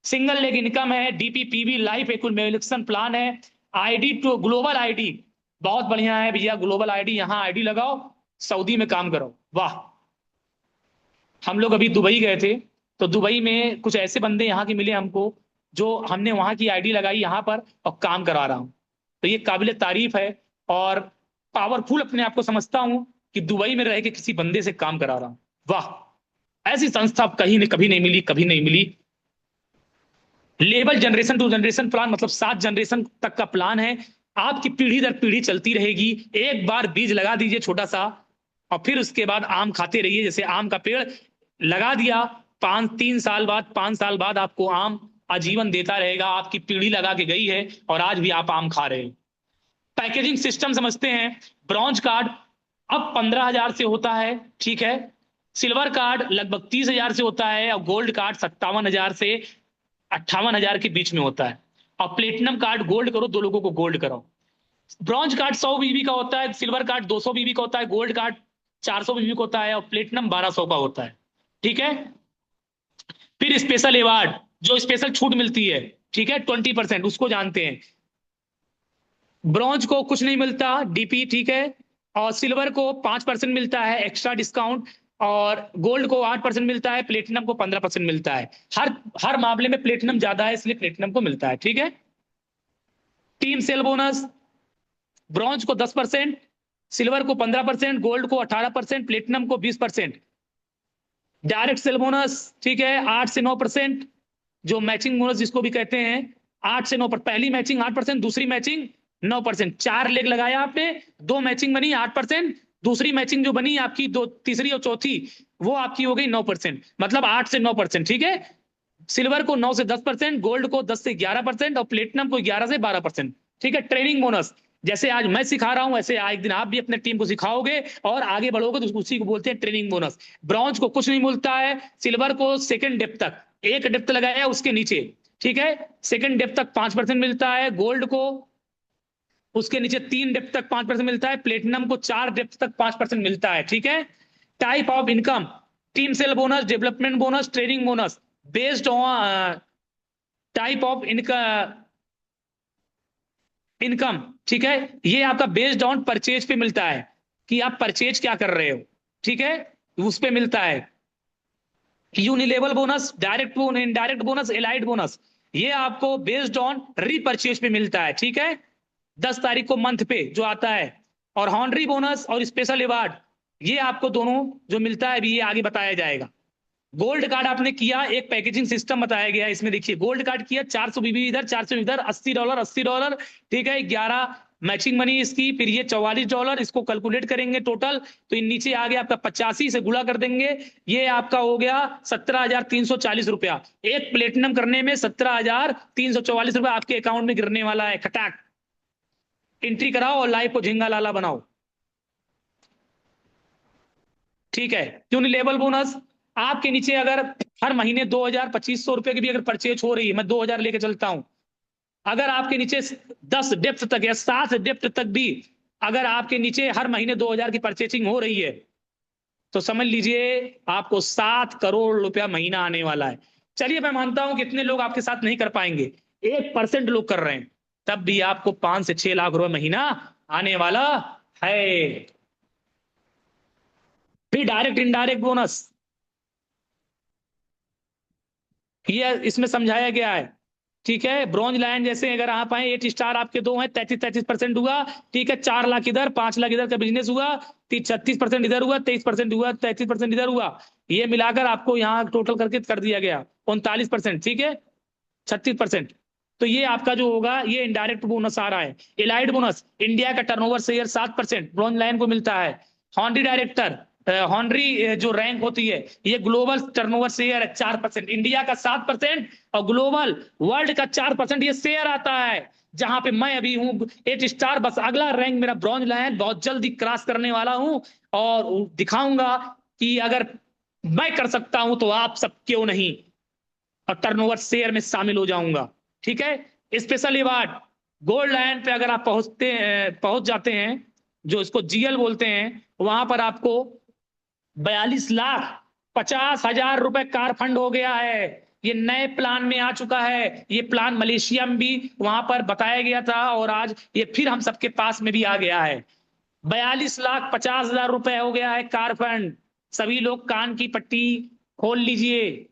Single leg income है। डीपीपीवी लाइफ एक्यूमुलेशन प्लान है। आईडी टू ग्लोबल आईडी, बहुत बढ़िया है भैया। ग्लोबल आईडी, यहां आईडी लगाओ, सऊदी में काम करो, वाह। हम लोग अभी दुबई गए थे, तो दुबई में कुछ ऐसे बंदे यहाँ के मिले हमको, जो हमने वहां की आईडी लगाई यहाँ पर और काम करा रहा हूं। तो ये काबिल तारीफ है। और पावरफुल अपने आप को समझता हूं कि दुबई में रह के किसी बंदे से काम करा रहा हूं। वाह, ऐसी संस्था कहीं नहीं, कभी नहीं मिली, कभी नहीं मिली। Level generation to generation plan, मतलब 7 जनरेशन तक का प्लान है। आपकी पीढ़ी दर पीढ़ी चलती रहेगी। एक बार बीज लगा दीजिए छोटा सा, और फिर उसके बाद आम खाते रहिए। जैसे आम का पेड़ लगा दिया, 3 साल बाद, 5 साल बाद आपको आम आजीवन देता रहेगा। आपकी पीढ़ी लगा के गई है और आज भी आप आम खा रहे हैं। पैकेजिंग सिस्टम समझते हैं। ब्रॉन्ज कार्ड अब 15,000 से होता है, ठीक है। सिल्वर कार्ड लगभग 30,000 से होता है, और गोल्ड कार्ड 57,000 से 58,000 के बीच में होता है। और प्लेटिनम कार्ड गोल्ड करो, 2 लोगों को गोल्ड करो। ब्रॉन्ज कार्ड 100 बीबी का होता है, सिल्वर कार्ड 200 बीबी का होता है, गोल्ड कार्ड 400 बीबी का होता है, और प्लेटिनम 1200 का होता है, ठीक है। फिर स्पेशल अवार्ड, जो स्पेशल छूट मिलती है, ठीक है, 20%, उसको जानते हैं। ब्रॉन्ज को कुछ नहीं मिलता, डीपी, ठीक है। और सिल्वर को 5% मिलता है एक्स्ट्रा डिस्काउंट, और गोल्ड को 8% मिलता है, प्लेटिनम को 15% मिलता है। हर हर मामले में प्लेटिनम ज्यादा है, इसलिए प्लेटिनम को मिलता है, ठीक है। टीम सेल बोनस, ब्रॉन्ज को 10%, सिल्वर को 15%, गोल्ड को 18%, प्लेटिनम को 20%। डायरेक्ट सेल बोनस, ठीक है, 8 से 9%। जो मैचिंग बोनस जिसको भी कहते हैं, 8 से 9%। पहली मैचिंग 8%, दूसरी मैचिंग 9%। 4 लेग लगाया आपने, 2 मैचिंग बनी 8%, दूसरी मैचिंग जो बनी आपकी, दो तीसरी और चौथी, वो आपकी हो गई 9%, मतलब 8 से 9%, ठीक है। सिल्वर को 9 से 10%, गोल्ड को 10 से 11%, और प्लेटिनम को 11 से 12%, ठीक है। ट्रेनिंग बोनस, जैसे आज मैं सिखा रहा हूं, ऐसे एक दिन आप भी अपने टीम को सिखाओगे और आगे बढ़ोगे, तो उसी को बोलते हैं ट्रेनिंग बोनस। ब्रॉन्ज को कुछ नहीं मिलता है, सिल्वर को सेकंड डेप्थ तक, एक डेप्थ लगाया उसके नीचे, ठीक है, सेकंड डेप्थ तक 5% मिलता है। गोल्ड को उसके नीचे 3 डेप्थ तक 5% मिलता है। प्लेटिनम को 4 डेप्थ तक 5% मिलता है, ठीक है। Type of income, team cell bonus, development bonus, training bonus, based on type of income, ठीक है। ये आपका बेस्ड ऑन परचेज पे मिलता है, कि आप परचेज क्या कर रहे हो, ठीक है, उस पे मिलता है। Unilevel bonus, direct bonus, indirect bonus, allied bonus, ये आपको बेस्ड ऑन रीपरचेज पे मिलता है, ठीक है, 10 तारीख को मंथ पे जो आता है। और हॉनरी बोनस और स्पेशल अवार्ड, ये आपको दोनों जो मिलता है, अभी ये आगे बताया जाएगा। गोल्ड कार्ड आपने किया, एक पैकेजिंग सिस्टम बताया गया इसमें, देखिए गोल्ड कार्ड किया, 400 बीबी इधर, 400 इधर, $80, $80, ठीक है। 11 मैचिंग मनी इसकी, फिर ये $44, इसको कैलकुलेट करेंगे टोटल, तो ये नीचे आ गया आपका 85 से गुणा कर देंगे, ये आपका हो गया 17,340 रुपया। एक प्लेटिनम करने में 17,344 रुपया आपके अकाउंट में गिरने वाला है, खटाक। एंट्री कराओ और लाइव को झिंगा लाला बनाओ, ठीक है। यूनिलेवल बोनस, आपके नीचे अगर हर महीने 2,000-2,500 रुपए की भी अगर परचेज हो रही है, मैं 2,000 लेके चलता हूं, अगर आपके नीचे 10 डेप्थ तक या 7 डेप्थ तक भी अगर आपके नीचे हर महीने 2,000 की परचेजिंग हो रही है, तो समझ लीजिए आपको 7 करोड़ रुपया महीना आने वाला है। चलिए मैं मानता हूं कि इतने लोग आपके साथ नहीं कर पाएंगे, 1% लोग कर रहे हैं, तब भी आपको 5 से 6 लाख रुपए महीना आने वाला है। फिर डायरेक्ट इनडायरेक्ट बोनस, ये इसमें समझाया गया है, ठीक है। ब्रॉन्ज लायन जैसे अगर आप आए, 8 स्टार आपके 2 हैं, 33% हुआ, ठीक है। 4 लाख इधर, 5 लाख इधर का बिजनेस हुआ, 36% इधर हुआ, 23% हुआ, 33% इधर हुआ, ये मिलाकर आपको यहाँ टोटल करके कर दिया गया 39%, ठीक है, 36%। तो ये आपका जो होगा, ये इनडायरेक्ट बोनस आ रहा है। एलाइड बोनस, इंडिया का टर्नओवर शेयर 7% ब्रॉन्ज लाइन को मिलता है। हॉनरी डायरेक्टर, हॉनरी जो रैंक होती है, ये ग्लोबल टर्नओवर शेयर है 4%, इंडिया का 7% और ग्लोबल वर्ल्ड का 4%, ये शेयर आता है। जहां पे मैं अभी हूं 8 स्टार, बस अगला रैंक मेरा ब्रॉन्ज लाइन बहुत जल्दी क्रॉस करने वाला हूं, और दिखाऊंगा कि अगर मैं कर सकता हूं तो आप सब क्यों नहीं, और टर्नओवर शेयर में शामिल हो जाऊंगा, ठीक है। स्पेशल अवार्ड, गोल्ड लाइन पे अगर आप पहुंच जाते हैं, जो इसको जीएल बोलते हैं, वहां पर आपको 42,50,000 रुपए कार फंड हो गया है। ये नए प्लान में आ चुका है, ये प्लान मलेशिया में भी वहां पर बताया गया था, और आज ये फिर हम सबके पास में भी आ गया है। 42,50,000 रुपए हो गया है कार फंड। सभी लोग कान की पट्टी खोल लीजिए।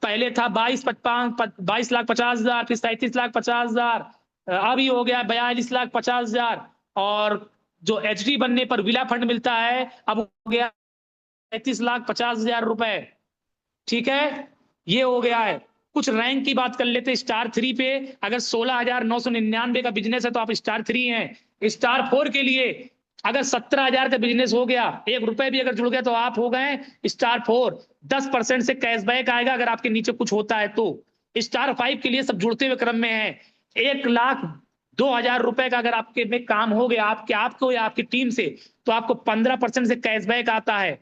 पहले था 22,50,000, फिर 37,50,000, अभी हो गया 42,50,000, और जो एचडी बनने पर विला फंड मिलता है अब हो गया 35,50,000 रुपए। ठीक है, ये हो गया है। कुछ रैंक की बात कर लेते हैं। स्टार 3 पे अगर 16,999 का बिजनेस है तो आप स्टार 3 हैं। स्टार 4 के लिए अगर 17,000 का बिजनेस हो गया, 1 रुपए भी अगर जुड़ गया तो आप हो गए स्टार 4। 10% से कैशबैक आएगा अगर आपके नीचे कुछ होता है तो। स्टार 5 के लिए सब जुड़ते हुए क्रम में है। 1,02,000 रुपए का अगर आपके में काम हो गया, आपको या आपकी टीम से, तो आपको 15% से कैशबैक आता है।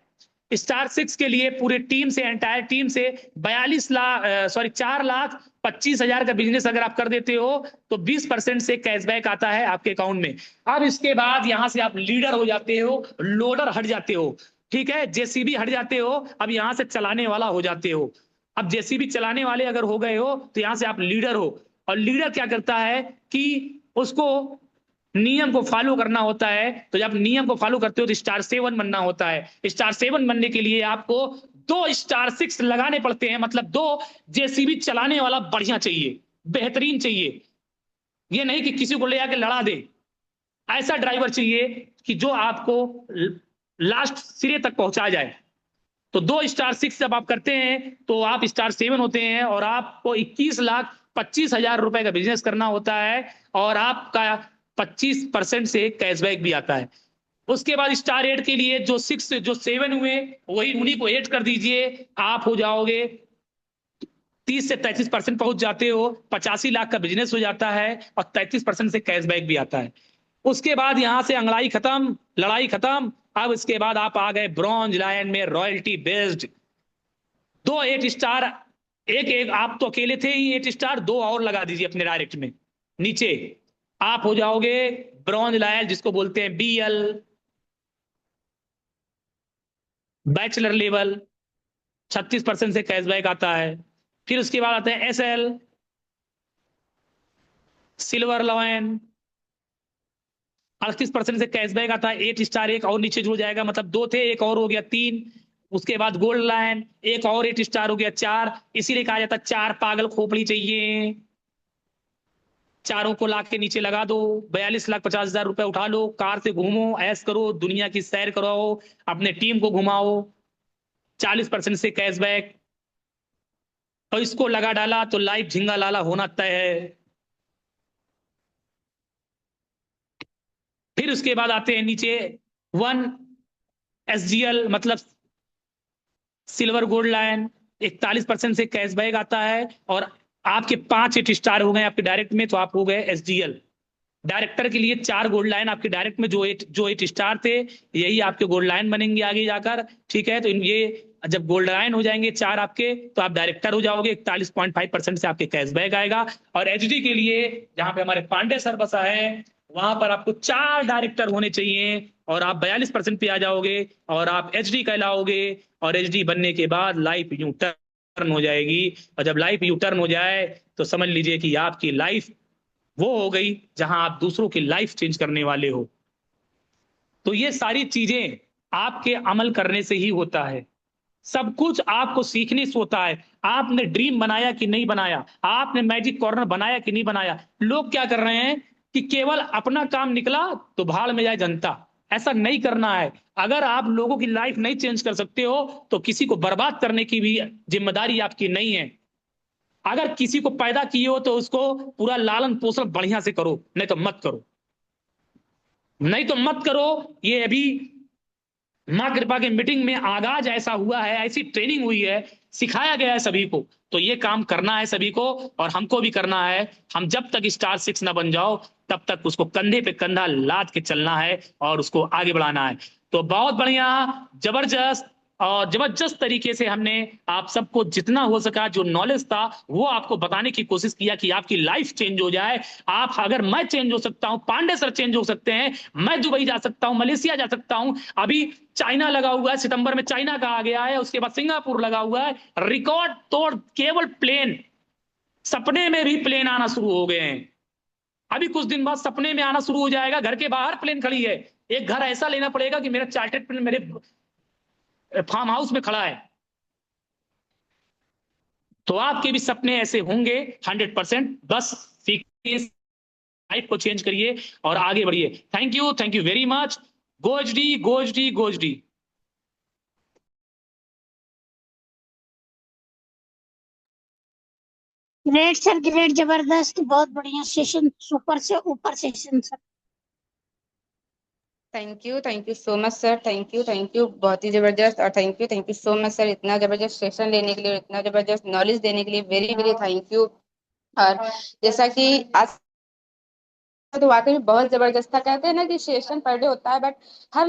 स्टार 6 के लिए पूरे टीम से, एंटायर टीम से 4,25,000 का बिजनेस अगर आप कर देते हो तो 20% से कैशबैक आता है आपके अकाउंट में। अब इसके बाद यहां से आप लीडर हो जाते हो, लोडर हट जाते हो, ठीक है, जेसीबी हट जाते हो, अब यहां से चलाने वाला हो जाते हो। अब जेसीबी चलाने वाले अगर हो गए हो तो यहां से आप लीडर हो। और लीडर क्या करता है कि उसको नियम को फॉलो करना होता है। तो जब नियम को फॉलो करते हो तो स्टार 7 बनना होता है। स्टार 7 बनने के लिए आपको 2 स्टार 6 लगाने पड़ते हैं, मतलब 2 जेसीबी चलाने वाला बढ़िया चाहिए, बेहतरीन चाहिए। ये नहीं कि किसी को ले आके लड़ा दे। ऐसा ड्राइवर चाहिए कि जो आपको लास्ट सिरे तक पहुंचा जाए। तो 2 स्टार 6 जब आप करते हैं तो आप स्टार 7 होते हैं और आपको 21,25,000 रुपए का बिजनेस करना होता है और आपका 25% से कैशबैक भी आता है। उसके बाद स्टार 8 के लिए जो 7 हुए वही उन्हीं को 8 कर दीजिए, आप हो जाओगे 30 से 33% पहुंच जाते हो, 85 लाख का बिजनेस हो जाता है और 33% से कैशबैक भी आता है। उसके बाद यहां से अंगड़ाई खत्म, लड़ाई खत्म। अब इसके बाद आप आ गए ब्रॉन्ज लायन में, रॉयल्टी बेस्ड 2 8 स्टार। एक एक आप तो अकेले थे ही 8 स्टार, 2 और लगा दीजिए अपने डायरेक्ट में नीचे, आप हो जाओगे ब्रॉन्ज लायन, जिसको बोलते हैं बीएल, बैचलर लेवल। 36% से कैशबैक आता है। फिर उसके बाद आते हैं एसएल, सिल्वर लायन, 38% से कैशबैक आता है। 8 स्टार एक और नीचे जुड़ जाएगा, मतलब 2 थे, एक और हो गया 3। उसके बाद गोल्ड लायन, एक और 8 स्टार हो गया 4। इसीलिए कहा जाता है 4 पागल खोपड़ी चाहिए। चारों को लाख के नीचे लगा दो, 42,50,000 रुपए उठा लो, कार से घूमो, ऐश करो, दुनिया की सैर कराओ, अपने टीम को घुमाओ। 40% से कैशबैक। और इसको लगा डाला तो लाइव झिंगा लाला होना तय है। फिर उसके बाद आते हैं नीचे 1 SGL, मतलब सिल्वर गोल्ड लायन, 41% से कैशबैक आता है। और आपके 5 8 स्टार हो गए आपके डायरेक्ट में, तो आप हो गए SGL। डायरेक्टर के लिए 4 गोल्ड लाइन आपके डायरेक्ट में, जो 8 स्टार थे यही आपके गोल्ड लाइन बनेंगे आगे जाकर। ठीक है, तो ये जब गोल्ड लाइन हो जाएंगे 4 आपके, तो आप डायरेक्टर हो जाओगे। 41.5% से आपके कैशबैक आएगा। और एचडी के लिए जहां पे हमारे पांडे सर बसा है, वहां पर आपको 4 डायरेक्टर होने चाहिए और आप 42% पे आ जाओगे और आप एचडी कहलाओगे। और एचडी बनने के बाद लाइफ यू टर्न हो जाएगी। और जब लाइफ यू टर्न हो जाए तो समझ लीजिए कि आपकी लाइफ वो हो गई जहां आप दूसरों की लाइफ चेंज करने वाले हो। तो ये सारी चीजें आपके अमल करने से ही होता है। सब कुछ आपको सीखने से होता है। आपने ड्रीम बनाया कि नहीं बनाया, आपने मैजिक कॉर्नर बनाया कि नहीं बनाया। लोग क्या कर रहे हैं कि केवल अपना काम निकला तो भाड़ में जाए जनता। ऐसा नहीं करना है। अगर आप लोगों की लाइफ नहीं चेंज कर सकते हो तो किसी को बर्बाद करने की भी जिम्मेदारी आपकी नहीं है। अगर किसी को पैदा किए हो तो उसको पूरा लालन पोषण बढ़िया से करो, नहीं तो मत करो। नहीं तो मत करो। ये अभी मां कृपा के मीटिंग में आगाज ऐसा हुआ है, ऐसी ट्रेनिंग हुई है, सिखाया गया है सभी को। तो ये काम करना है सभी को और हमको भी करना है। हम जब तक स्टार 6 ना बन जाओ तब तक उसको कंधे पे कंधा लाद के चलना है और उसको आगे बढ़ाना है। तो बहुत बढ़िया, जबरदस्त और जबरदस्त तरीके से हमने आप सबको जितना हो सका जो नॉलेज था वो आपको बताने की कोशिश किया कि आपकी लाइफ चेंज हो जाए। आप, अगर मैं चेंज हो सकता हूं, पांडे सर चेंज हो सकते हैं, मैं दुबई जा सकता हूं, मलेशिया जा सकता हूं। अभी चाइना लगा हुआ है, सितंबर में चाइना का आ गया है, उसके बाद सिंगापुर लगा हुआ है। रिकॉर्ड तोड़ केवल प्लेन, सपने में भी प्लेन आना शुरू हो गए हैं। अभी कुछ दिन बाद सपने में आना शुरू हो जाएगा। घर के बाहर प्लेन खड़ी है। एक घर ऐसा लेना पड़ेगा कि मेरा चार्टेड प्लेन मेरे फार्म हाउस में खड़ा है। तो आपके भी सपने ऐसे होंगे 100%। बस सीखिए, लाइफ को चेंज करिए और आगे बढ़िए। Thank you very much. गोजडी गोजडी गोजडी। ग्रेट सर, ग्रेट, जबरदस्त, बहुत बढ़िया सेशन, सुपर से ऊपर session sir. Thank you so much sir, thank you, बहुत ही जबरदस्त। और thank you so much sir, इतना जबरदस्त सेशन लेने के लिए, इतना जबरदस्त नॉलेज देने के लिए, वेरी वेरी थैंक यू। और जैसा कि आज तो वाकई में बहुत जबरदस्त था। कहते हैं ना कि सेशन पर डे होता है, बट हर